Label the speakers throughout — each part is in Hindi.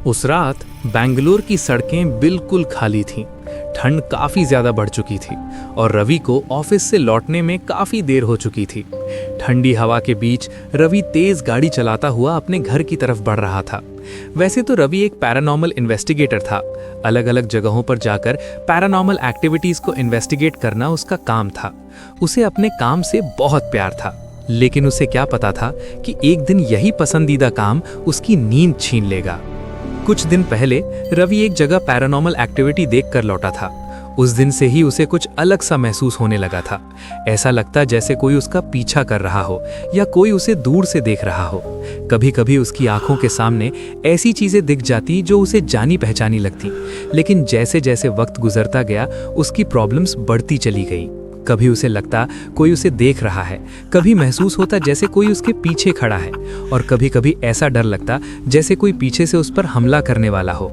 Speaker 1: उस रात बेंगलुरु की सड़कें बिल्कुल खाली थीं। ठंड काफ़ी ज़्यादा बढ़ चुकी थी और रवि को ऑफिस से लौटने में काफ़ी देर हो चुकी थी। ठंडी हवा के बीच रवि तेज़ गाड़ी चलाता हुआ अपने घर की तरफ बढ़ रहा था। वैसे तो रवि एक पैरानॉर्मल इन्वेस्टिगेटर था। अलग अलग जगहों पर जाकर पैरानॉर्मल एक्टिविटीज़ को इन्वेस्टिगेट करना उसका काम था। उसे अपने काम से बहुत प्यार था, लेकिन उसे क्या पता था कि एक दिन यही पसंदीदा काम उसकी नींद छीन लेगा। कुछ दिन पहले रवि एक जगह पैरानॉर्मल एक्टिविटी देखकर लौटा था। उस दिन से ही उसे कुछ अलग सा महसूस होने लगा था। ऐसा लगता जैसे कोई उसका पीछा कर रहा हो या कोई उसे दूर से देख रहा हो। कभी कभी उसकी आंखों के सामने ऐसी चीजें दिख जाती जो उसे जानी पहचानी लगती, लेकिन जैसे जैसे वक्त गुजरता गया उसकी प्रॉब्लम्स बढ़ती चली गई। कभी उसे लगता कोई उसे देख रहा है, कभी महसूस होता जैसे कोई उसके पीछे खड़ा है, और कभी कभी ऐसा डर लगता जैसे कोई पीछे से उस पर हमला करने वाला हो।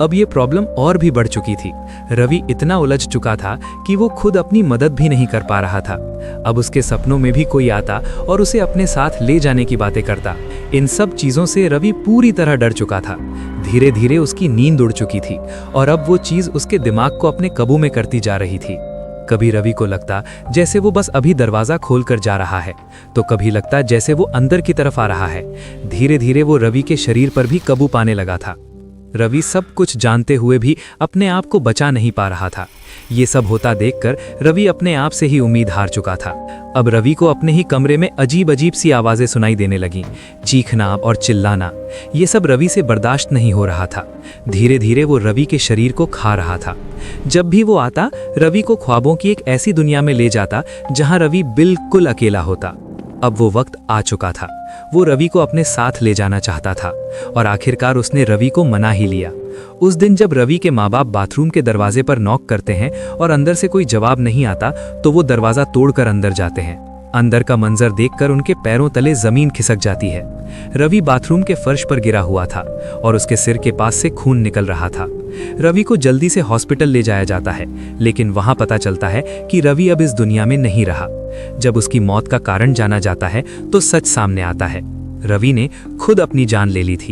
Speaker 1: अब ये प्रॉब्लम और भी बढ़ चुकी थी। रवि इतना उलझ चुका था कि वो खुद अपनी मदद भी नहीं कर पा रहा था। अब उसके सपनों में भी कोई आता और उसे अपने साथ ले जाने की बातें करता। इन सब चीज़ों से रवि पूरी तरह डर चुका था। धीरे धीरे उसकी नींद उड़ चुकी थी और अब वो चीज़ उसके दिमाग को अपने काबू में करती जा रही थी। कभी रवि को लगता जैसे वो बस अभी दरवाजा खोलकर जा रहा है, तो कभी लगता जैसे वो अंदर की तरफ आ रहा है। धीरे धीरे वो रवि के शरीर पर भी काबू पाने लगा था। रवि सब कुछ जानते हुए भी अपने आप को बचा नहीं पा रहा था। ये सब होता देखकर रवि अपने आप से ही उम्मीद हार चुका था। अब रवि को अपने ही कमरे में अजीब अजीब सी आवाज़ें सुनाई देने लगीं, चीखना और चिल्लाना। ये सब रवि से बर्दाश्त नहीं हो रहा था। धीरे धीरे वो रवि के शरीर को खा रहा था। जब भी वो आता, रवि को ख्वाबों की एक ऐसी दुनिया में ले जाता जहां रवि बिल्कुल अकेला होता। अब वो वक्त आ चुका था। वो रवि को अपने साथ ले जाना चाहता था और आखिरकार उसने रवि को मना ही लिया। उस दिन जब रवि के माँ बाप बाथरूम के दरवाजे पर नॉक करते हैं और अंदर से कोई जवाब नहीं आता, तो वो दरवाज़ा तोड़कर अंदर जाते हैं। अंदर का मंजर देखकर उनके पैरों तले जमीन खिसक जाती है। रवि बाथरूम के फर्श पर गिरा हुआ था और उसके सिर के पास से खून निकल रहा था। रवि को जल्दी से हॉस्पिटल ले जाया जाता है, लेकिन वहां पता चलता है कि रवि अब इस दुनिया में नहीं रहा। जब उसकी मौत का कारण जाना जाता है तो सच सामने आता है। रवि ने खुद अपनी जान ले ली थी।